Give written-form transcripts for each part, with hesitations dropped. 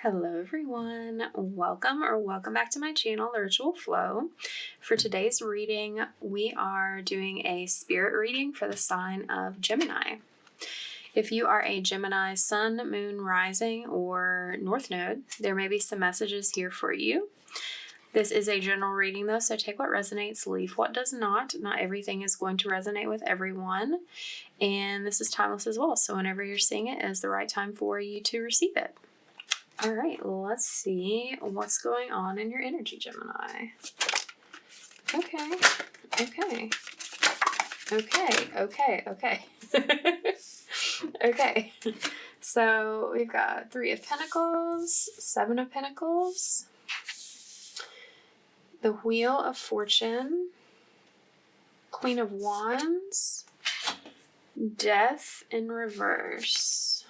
Hello everyone, welcome back to my channel, The Ritual Flow. For today's reading, we are doing a spirit reading for the sign of Gemini. If you are a Gemini Sun, Moon, Rising, or North Node, there may be some messages here for you. This is a general reading though, so take what resonates, leave what does not. Not everything is going to resonate with everyone, and this is timeless as well, so whenever you're seeing it is the right time for you to receive it. All right, let's see what's going on in your energy, Gemini. Okay. Okay. So we've got 3 of Pentacles, 7 of Pentacles, the Wheel of Fortune, Queen of Wands, Death in reverse.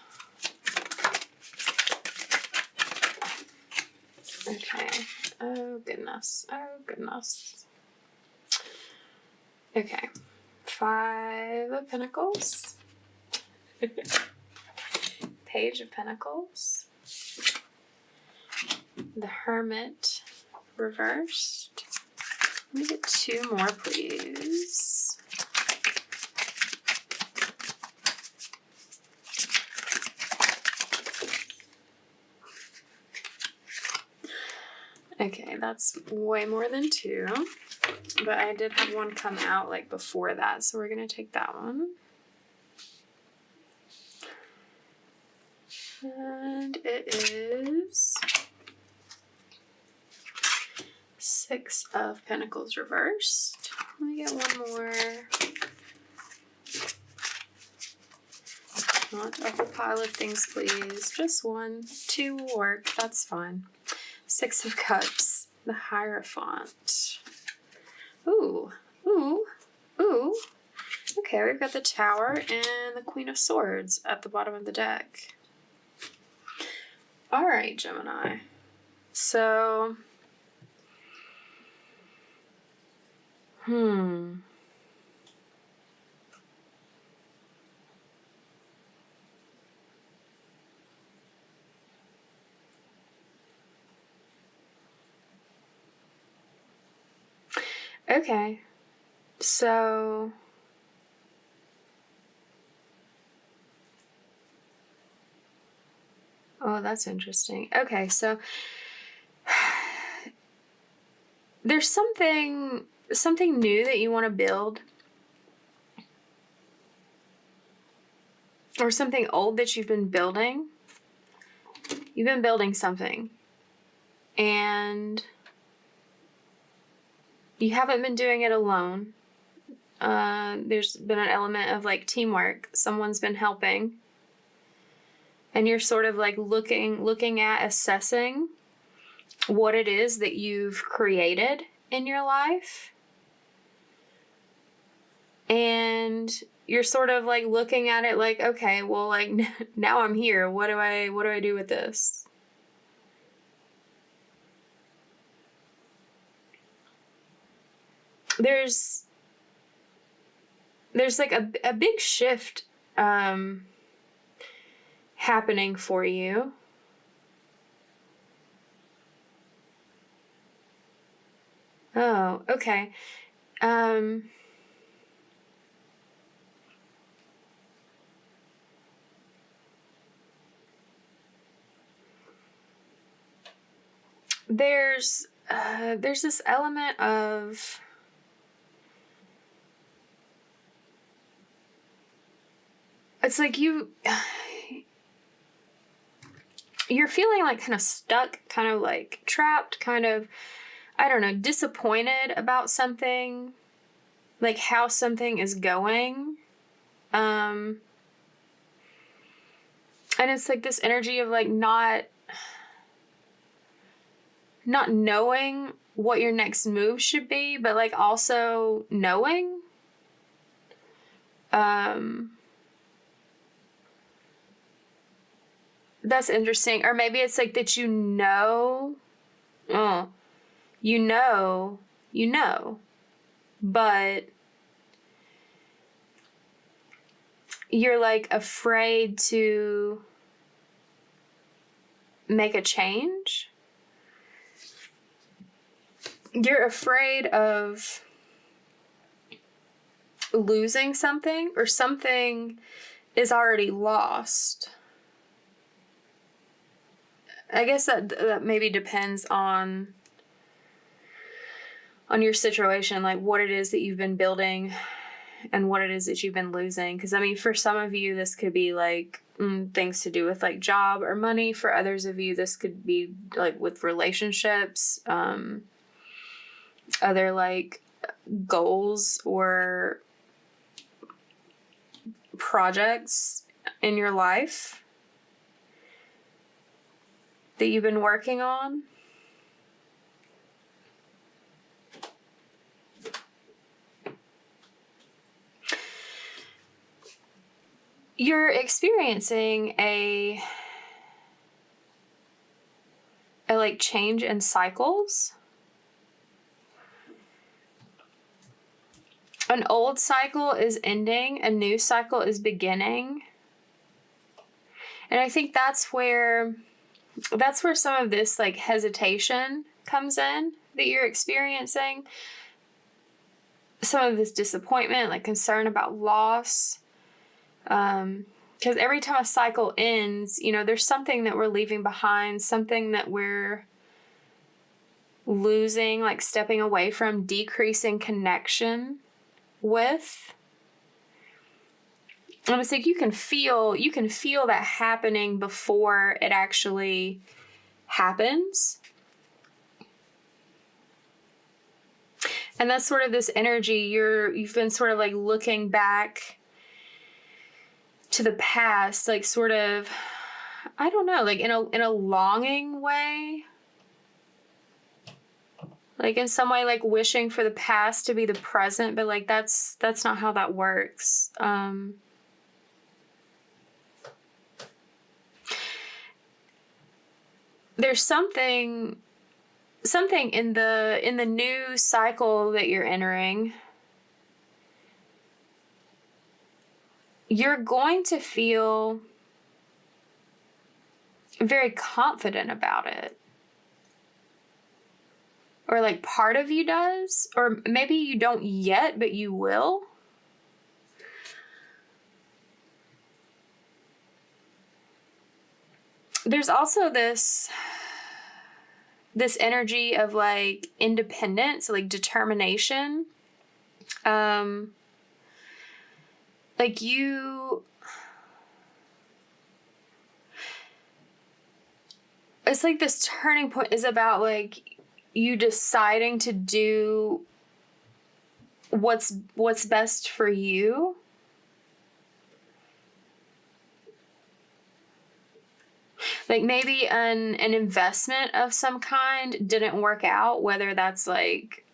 Okay. Oh goodness. Okay. 5 of Pentacles. Page of Pentacles. The Hermit reversed. Let me get 2 more, please. Okay, that's way more than 2, but I did have one come out like before that, so we're going to take that one. And it is 6 of Pentacles reversed. Let me get one more. Not a whole pile of things, please. Just 1. 2 will work. That's fine. 6 of Cups, the Hierophant. Ooh. Okay, we've got the Tower and the Queen of Swords at the bottom of the deck. All right, Gemini. So, okay, so that's interesting. Okay, so there's something new that you want to build, or something old that you've been building. You've been building something, and you haven't been doing it alone. There's been an element of like teamwork. Someone's been helping. And you're sort of like looking at assessing what it is that you've created in your life. And you're sort of like looking at it like, okay, well, like now I'm here. What do I do with this? There's like a big shift happening for you. Oh, okay. There's this element of it's like you're feeling like kind of stuck, kind of like trapped, kind of, I don't know, disappointed about something, like how something is going. And it's like this energy of like not knowing what your next move should be, but like also knowing. That's interesting. Or maybe it's like that you know, but you're like afraid to make a change. You're afraid of losing something, or something is already lost. I guess that maybe depends on your situation, like what it is that you've been building and what it is that you've been losing. Because, I mean, for some of you, this could be like things to do with like job or money. For others of you, this could be like with relationships, other like goals or projects in your life that you've been working on. You're experiencing a like change in cycles. An old cycle is ending, a new cycle is beginning. And I think that's where some of this like hesitation comes in that you're experiencing. Some of this disappointment, like concern about loss. Because every time a cycle ends, you know, there's something that we're leaving behind, something that we're losing, like stepping away from, decreasing connection with. And it's like you can feel that happening before it actually happens. And that's sort of this energy. You've been sort of like looking back to the past, like sort of, I don't know, like in a longing way. Like in some way, like wishing for the past to be the present, but like that's not how that works. There's something in the new cycle that you're entering. You're going to feel very confident about it. Or like part of you does, or maybe you don't yet, but you will. There's also this energy of like independence, like determination. Like it's like this turning point is about like you deciding to do what's best for you. Like maybe an investment of some kind didn't work out, whether that's like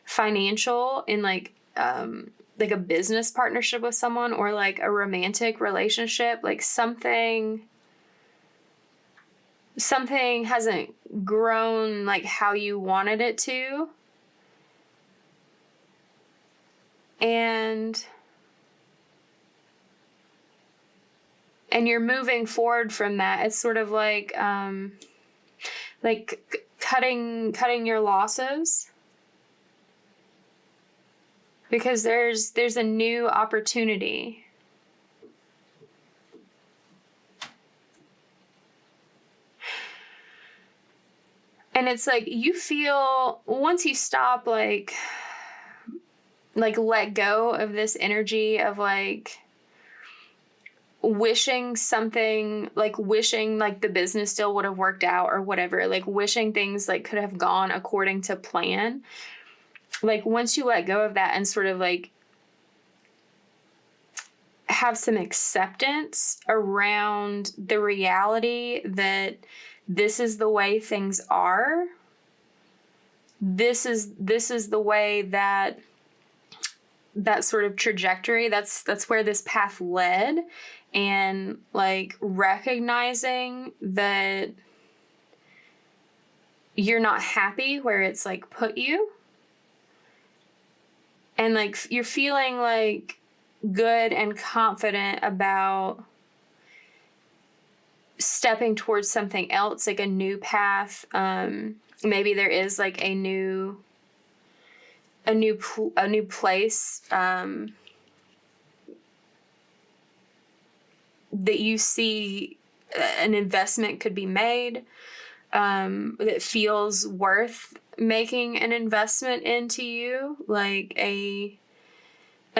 financial in like a business partnership with someone, or like a romantic relationship, like something hasn't grown like how you wanted it to. And you're moving forward from that. It's sort of like cutting your losses, because there's a new opportunity. And it's like you feel, once you stop like let go of this energy of like wishing something, like wishing like the business deal would have worked out or whatever, like wishing things like could have gone according to plan. Like once you let go of that and sort of like have some acceptance around the reality that this is the way things are. This is the way that sort of trajectory, that's where this path led. And like recognizing that you're not happy where it's like put you. And like you're feeling like good and confident about stepping towards something else, like a new path. Maybe there is like a new place that you see an investment could be made, that feels worth making an investment into you, like a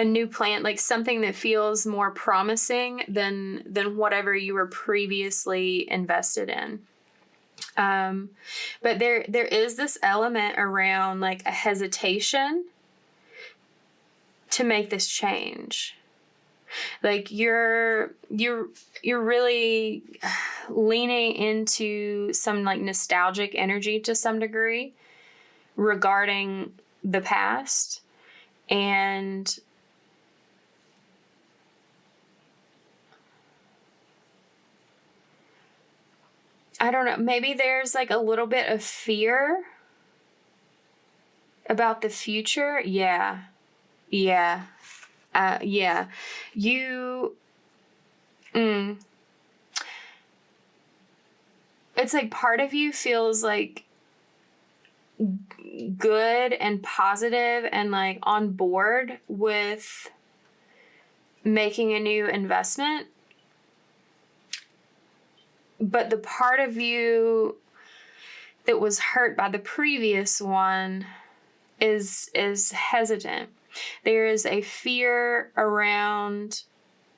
new plant, like something that feels more promising than whatever you were previously invested in. But there is this element around like a hesitation to make this change. Like you're really leaning into some like nostalgic energy to some degree regarding the past, and I don't know, maybe there's like a little bit of fear about the future. Yeah. You, it's like part of you feels like good and positive and like on board with making a new investment. But the part of you that was hurt by the previous one is hesitant. There is a fear around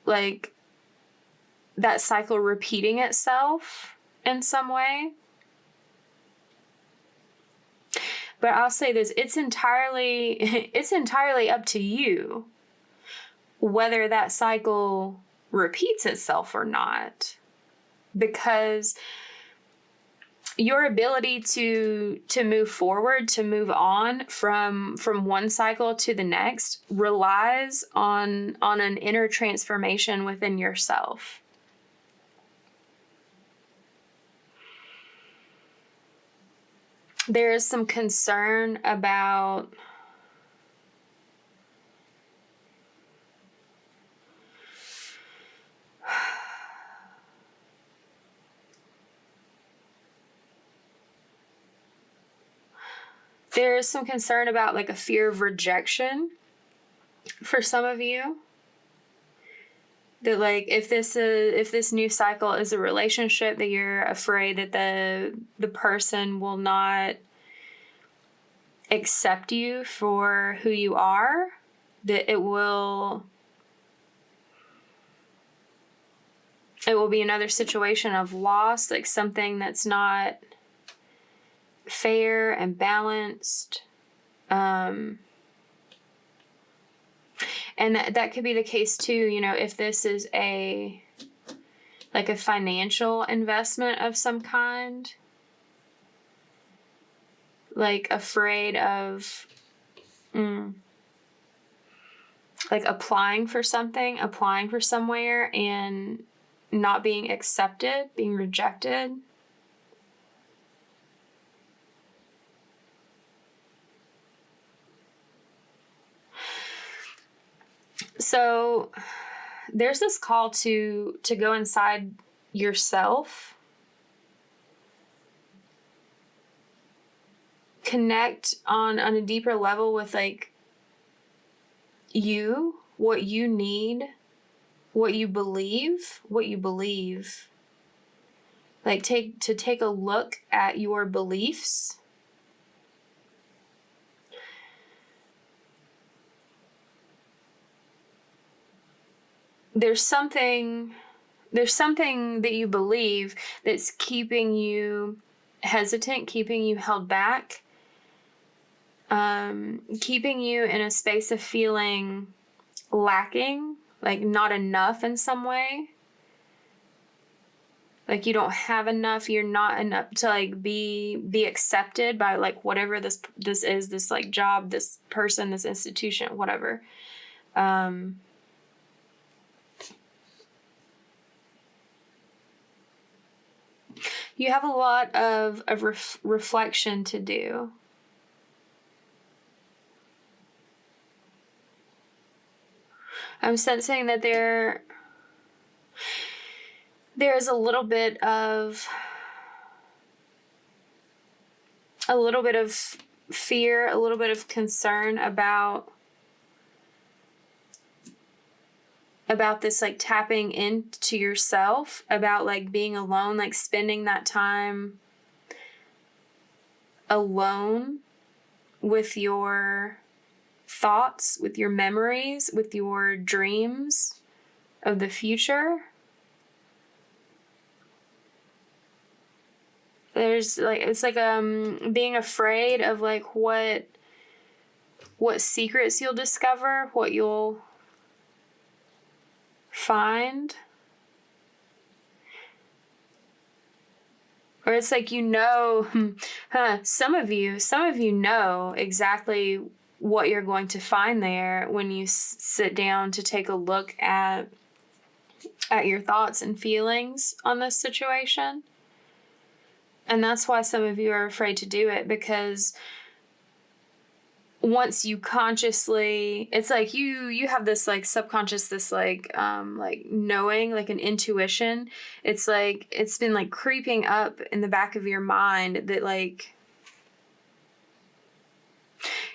like that cycle repeating itself in some way. But I'll say this, it's entirely up to you whether that cycle repeats itself or not. Because your ability to move forward, to move on from one cycle to the next relies on an inner transformation within yourself. There is some concern about like a fear of rejection for some of you. That like if this new cycle is a relationship, that you're afraid that the person will not accept you for who you are, that it will be another situation of loss, like something that's not fair and balanced. And that could be the case too, you know, if this is a financial investment of some kind, like afraid of like applying for somewhere and not being accepted, being rejected. So there's this call to go inside yourself, connect on a deeper level with like you, what you need, what you believe. Like take a look at your beliefs. There's something that you believe that's keeping you hesitant, keeping you held back, keeping you in a space of feeling lacking, like not enough in some way. Like you don't have enough, you're not enough to like be accepted by like whatever this is, this like job, this person, this institution, whatever. You have a lot of reflection to do. I'm sensing that there's a little bit of fear, a little bit of concern about this, like, tapping into yourself, about, like, being alone, like, spending that time alone with your thoughts, with your memories, with your dreams of the future. There's, like, it's like being afraid of, like, what secrets you'll discover, what you'll find. Or it's like, some of you know exactly what you're going to find there when you sit down to take a look at your thoughts and feelings on this situation. And that's why some of you are afraid to do it, because once you consciously, it's like you have this, like, subconscious, this, like knowing, like an intuition. It's like it's been, like, creeping up in the back of your mind that, like,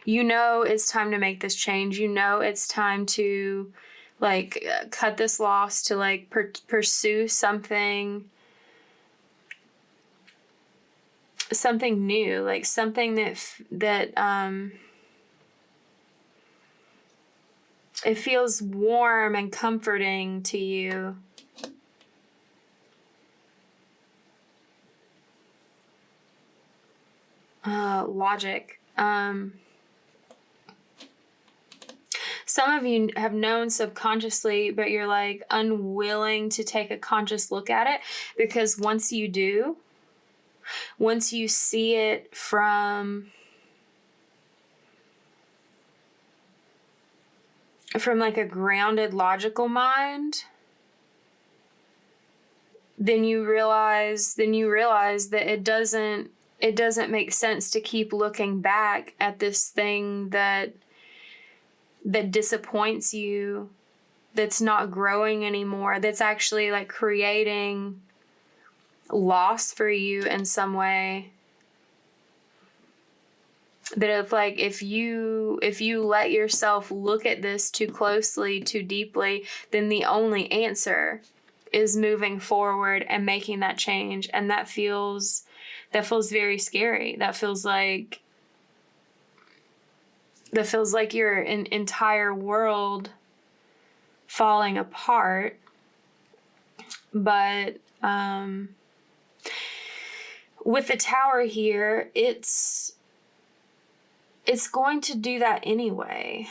it's time to make this change. It's time to, like, cut this loss, to, like, pursue something new, like something that it feels warm and comforting to you. Logic. Some of you have known subconsciously, but you're, like, unwilling to take a conscious look at it, because once you do, once you see it from like a grounded, logical mind, then you realize that it doesn't make sense to keep looking back at this thing that disappoints you, that's not growing anymore, that's actually, like, creating loss for you in some way. That if you let yourself look at this too closely, too deeply, then the only answer is moving forward and making that change. And that feels very scary. That feels like your entire world falling apart. But with the Tower here, it's going to do that anyway.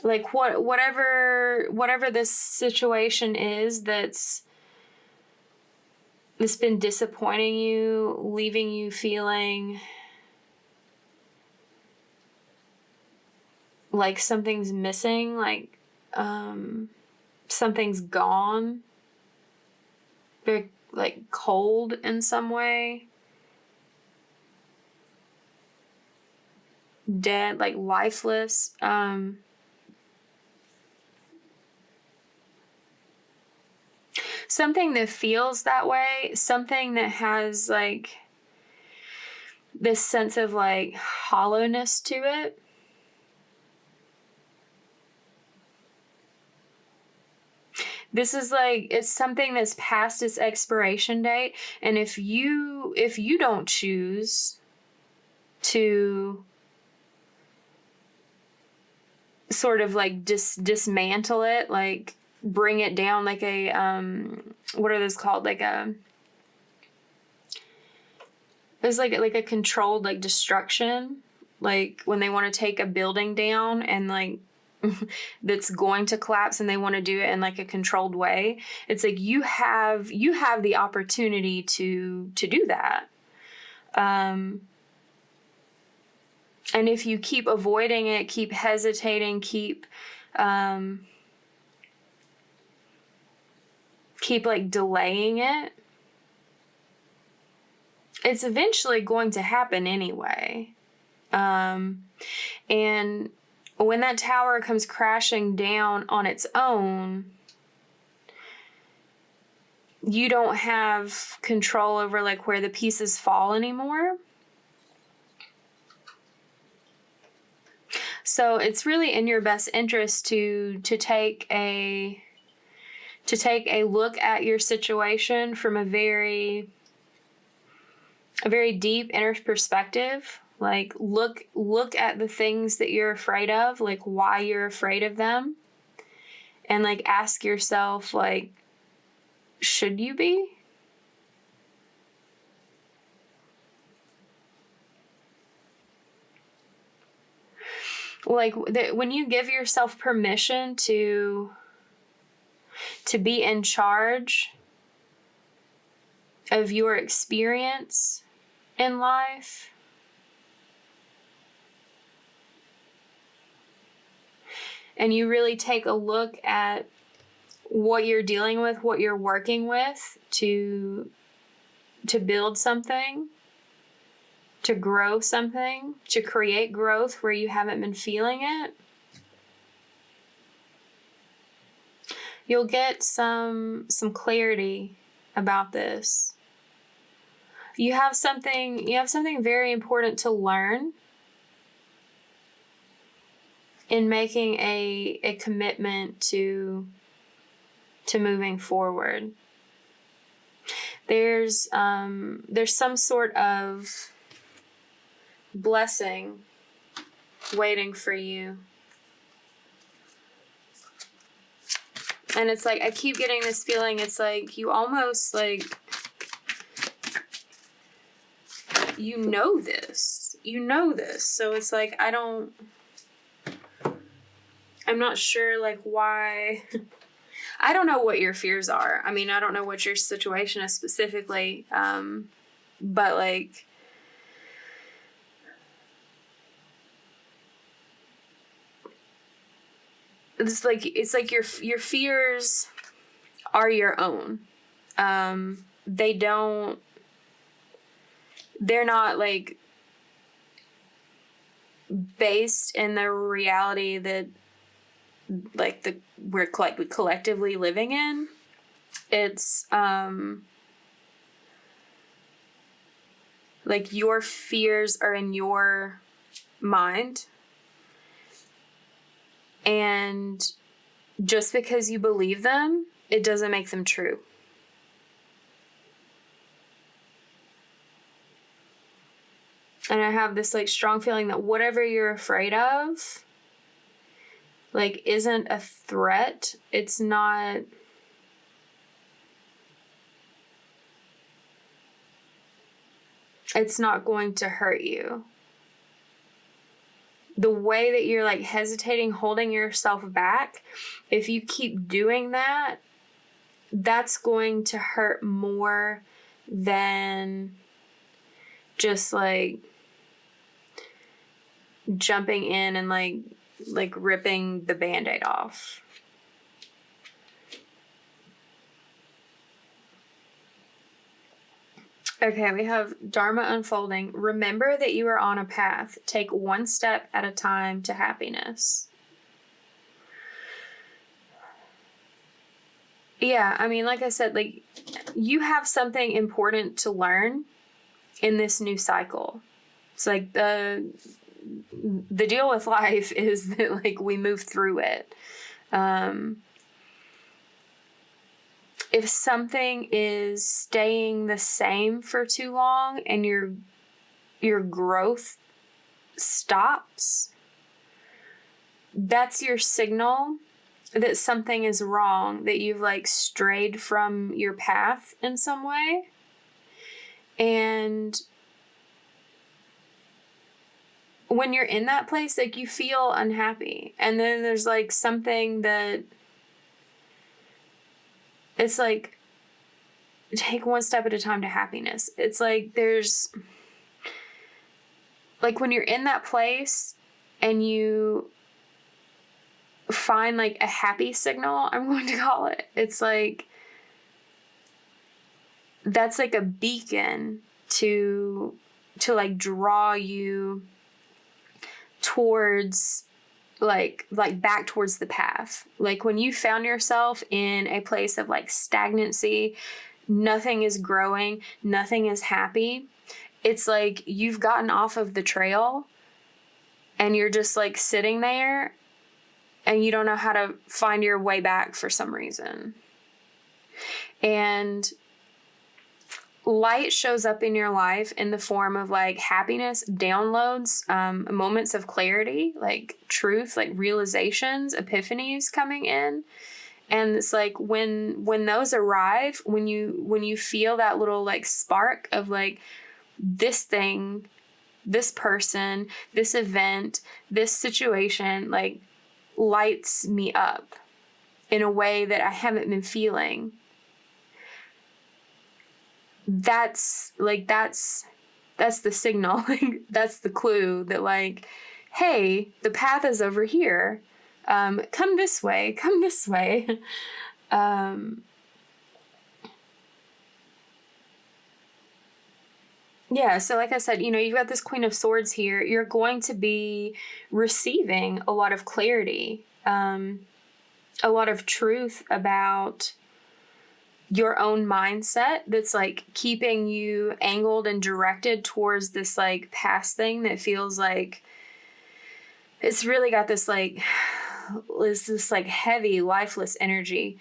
Like, whatever this situation is that's been disappointing you, leaving you feeling like something's missing, like something's gone, very, like, cold in some way, dead, like lifeless. Something that feels that way, something that has, like, this sense of, like, hollowness to it. This is, like, it's something that's past its expiration date, and if you don't choose to sort of, like, dismantle it, like, bring it down, like a what are those called, like there's like a controlled, like, destruction, like when they want to take a building down and, like, that's going to collapse, and they want to do it in, like, a controlled way. It's like you have the opportunity to do that. And if you keep avoiding it, keep hesitating, keep like delaying it, it's eventually going to happen anyway. And when that tower comes crashing down on its own, you don't have control over like where the pieces fall anymore. So it's really in your best interest to take a look at your situation from a very deep inner perspective. Like look at the things that you're afraid of, like why you're afraid of them, and like ask yourself, like, should you be? Like when you give yourself permission to be in charge of your experience in life, and you really take a look at what you're dealing with, what you're working with to build something, to grow something, to create growth where you haven't been feeling it, you'll get some clarity about this. You have something very important to learn in making a commitment to moving forward. There's some sort of blessing waiting for you. And it's like, I keep getting this feeling, it's like you almost like, you know this. So it's like, I'm not sure like why. I don't know what your fears are. I mean, I don't know what your situation is specifically. But like, it's like your fears are your own. They're not like based in the reality that like we're collectively living in. It's like your fears are in your mind, and just because you believe them, it doesn't make them true. And I have this like strong feeling that whatever you're afraid of, like, isn't a threat. It's not going to hurt you. The way that you're like hesitating, holding yourself back, if you keep doing that, that's going to hurt more than just like jumping in and like ripping the Band-Aid off. Okay, we have Dharma unfolding. Remember that you are on a path. Take one step at a time to happiness. Yeah, I mean, like I said, like, you have something important to learn in this new cycle. It's like the deal with life is that like we move through it. If something is staying the same for too long and your growth stops, that's your signal that something is wrong, that you've like strayed from your path in some way. And when you're in that place, like, you feel unhappy. And then there's like something that it's like, take one step at a time to happiness. It's like there's like when you're in that place and you find like a happy signal, I'm going to call it. It's like, that's like a beacon to like draw you towards like back towards the path. Like when you found yourself in a place of like stagnancy, nothing is growing, nothing is happy. It's like you've gotten off of the trail and you're just like sitting there and you don't know how to find your way back for some reason. And light shows up in your life in the form of like happiness, downloads, moments of clarity, like truth, like realizations, epiphanies coming in. And it's like when those arrive, when you feel that little like spark of like this thing, this person, this event, this situation, like lights me up in a way that I haven't been feeling. That's the signal. Like, that's the clue that like, hey, the path is over here. Come this way, come this way. Yeah, so like I said, you've got this Queen of Swords here. You're going to be receiving a lot of clarity, a lot of truth about your own mindset that's like keeping you angled and directed towards this like past thing that feels like it's really got this like heavy, lifeless energy.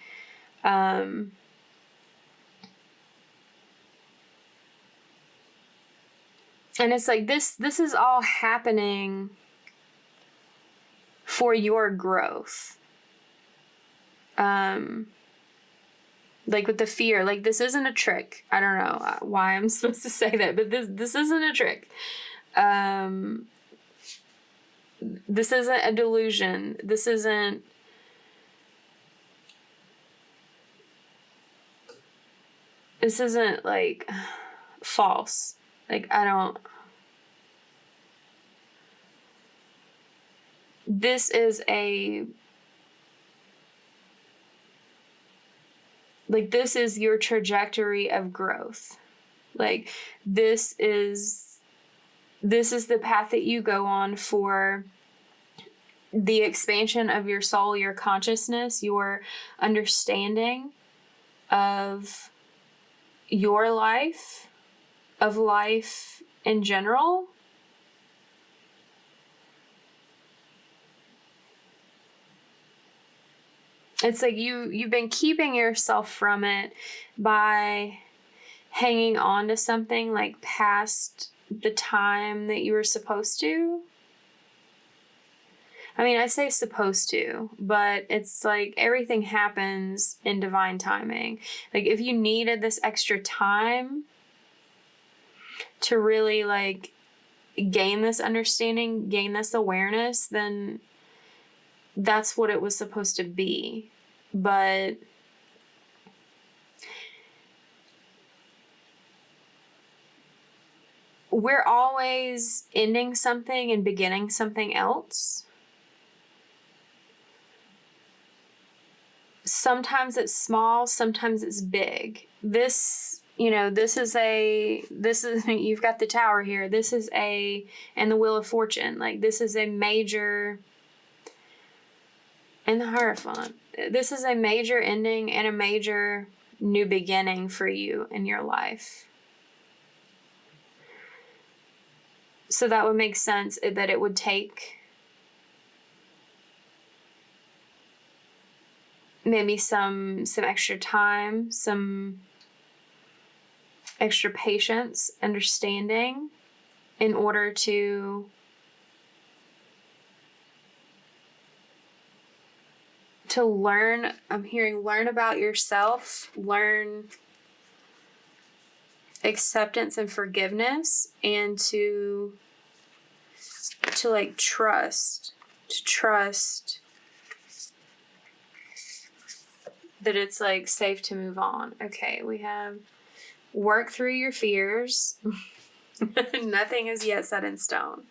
And it's like this is all happening for your growth. Like with the fear, like this isn't a trick. I don't know why I'm supposed to say that, but this isn't a trick. This isn't a delusion. This isn't like false. Like this is your trajectory of growth. Like this is the path that you go on for the expansion of your soul, your consciousness, your understanding of your life, of life in general. It's like you've been keeping yourself from it by hanging on to something like past the time that you were supposed to. I mean, I say supposed to, but it's like everything happens in divine timing. Like if you needed this extra time to really like gain this understanding, gain this awareness, then that's what it was supposed to be. But we're always ending something and beginning something else. Sometimes it's small, sometimes it's big. This you've got the Tower here. And the Wheel of Fortune. Like this is a major, and the Hierophant. This is a major ending and a major new beginning for you in your life. So that would make sense that it would take maybe some extra time, some extra patience, understanding in order to learn. I'm hearing learn about yourself, learn acceptance and forgiveness, and to like trust that it's like safe to move on. Okay, we have work through your fears. Nothing is yet set in stone.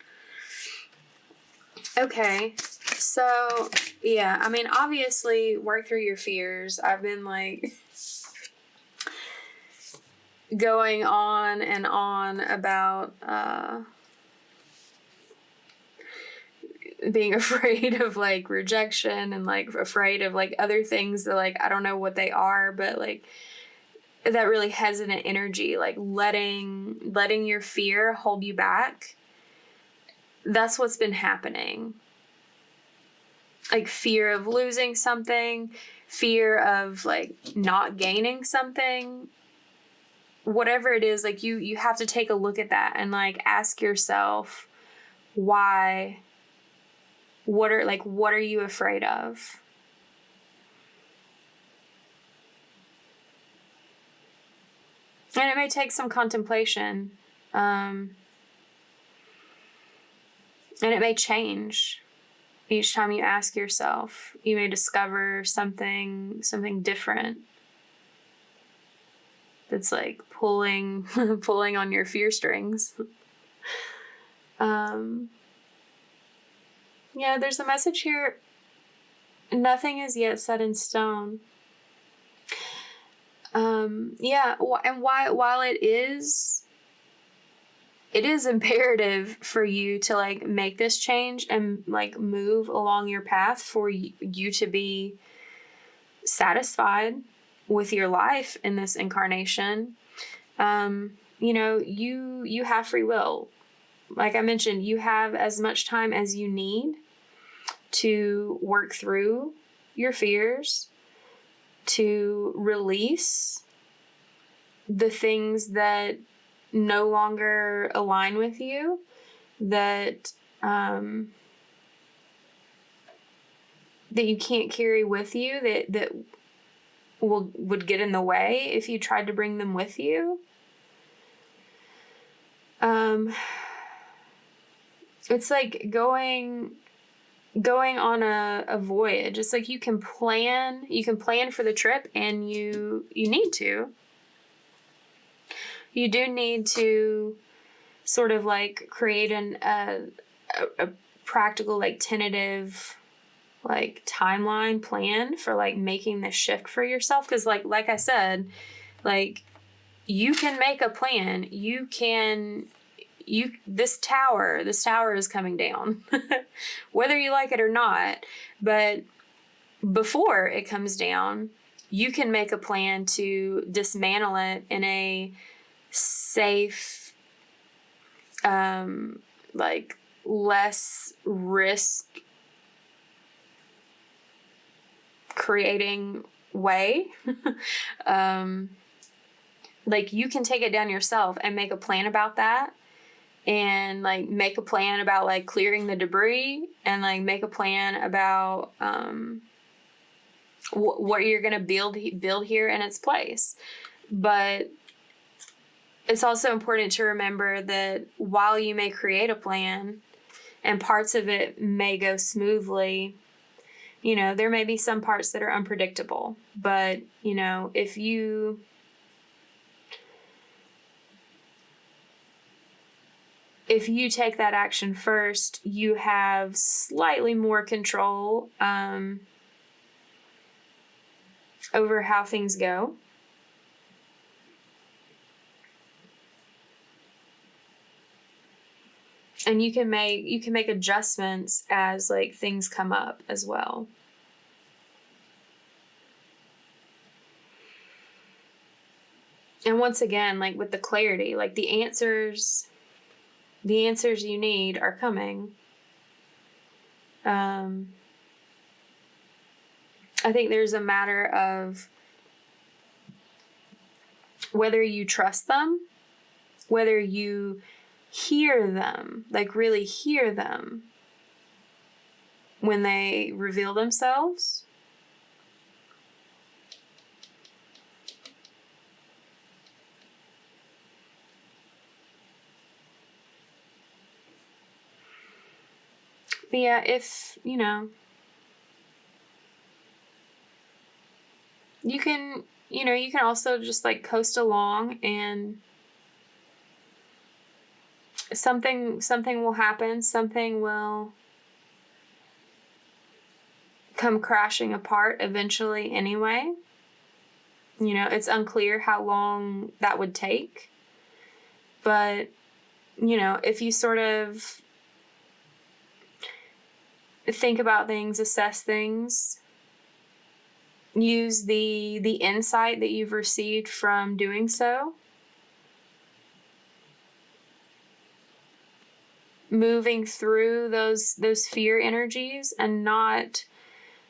Okay, so yeah, I mean, obviously work through your fears. I've been like going on and on about being afraid of like rejection and like afraid of like other things that like I don't know what they are, but like that really hesitant energy, like letting your fear hold you back. That's what's been happening. Like fear of losing something, fear of like not gaining something, whatever it is, like you have to take a look at that and like ask yourself why. What are you afraid of? And it may take some contemplation. And it may change each time you ask yourself. You may discover something different that's like pulling on your fear strings. Yeah, there's a message here. Nothing is yet set in stone. Yeah, and while it is imperative for you to like make this change and like move along your path for you to be satisfied with your life in this incarnation. You know, you have free will. Like I mentioned, you have as much time as you need to work through your fears, to release the things that no longer align with you, that that you can't carry with you, that would get in the way if you tried to bring them with you. It's like going on a voyage. It's like you can plan for the trip, and you need to. You do need to sort of like create a practical, like tentative, like timeline plan for like making this shift for yourself. Because like I said, like you can make a plan. This tower is coming down, whether you like it or not. But before it comes down, you can make a plan to dismantle it in a safe, like less risk creating way. Like you can take it down yourself and make a plan about that. And like make a plan about like clearing the debris, and like make a plan about what you're gonna build here in its place. But it's also important to remember that while you may create a plan and parts of it may go smoothly, you know, there may be some parts that are unpredictable. But you know, if you take that action first, you have slightly more control over how things go. And you can make adjustments as like things come up as well. And once again, like with the clarity, like the answers you need are coming. I think there's a matter of whether you trust them, whether you hear them, like really hear them when they reveal themselves. But yeah, if, you know, you can also just like coast along, and something will happen. Something will come crashing apart eventually anyway. You know, it's unclear how long that would take. But, you know, if you sort of think about things, assess things, use the insight that you've received from doing so. Moving through those fear energies and not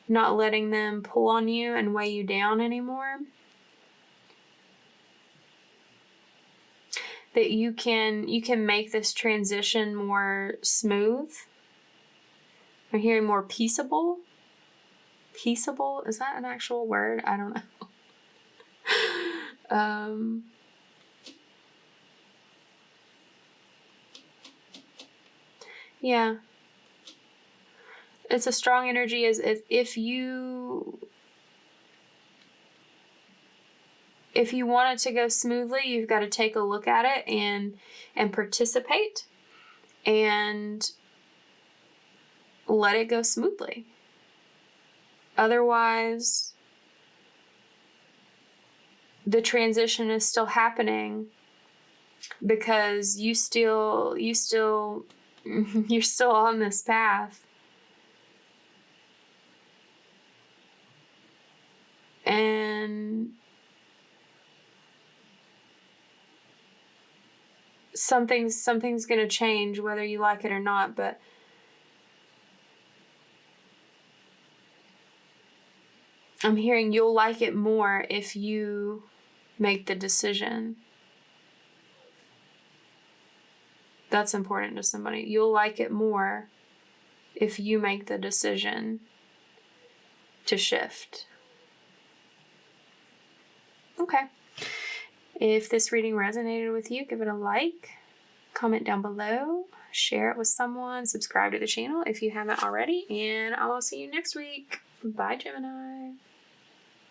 letting them pull on you and weigh you down anymore. That you can make this transition more smooth. I'm hearing more peaceable. Peaceable, is that an actual word? I don't know. Yeah. It's a strong energy as if you want it to go smoothly, you've got to take a look at it and participate and let it go smoothly. Otherwise, the transition is still happening because you're still on this path. And something's going to change whether you like it or not, but I'm hearing you'll like it more if you make the decision. That's important to somebody. You'll like it more if you make the decision to shift. Okay. If this reading resonated with you, give it a like, comment down below, share it with someone, subscribe to the channel if you haven't already, and I will see you next week. Bye, Gemini.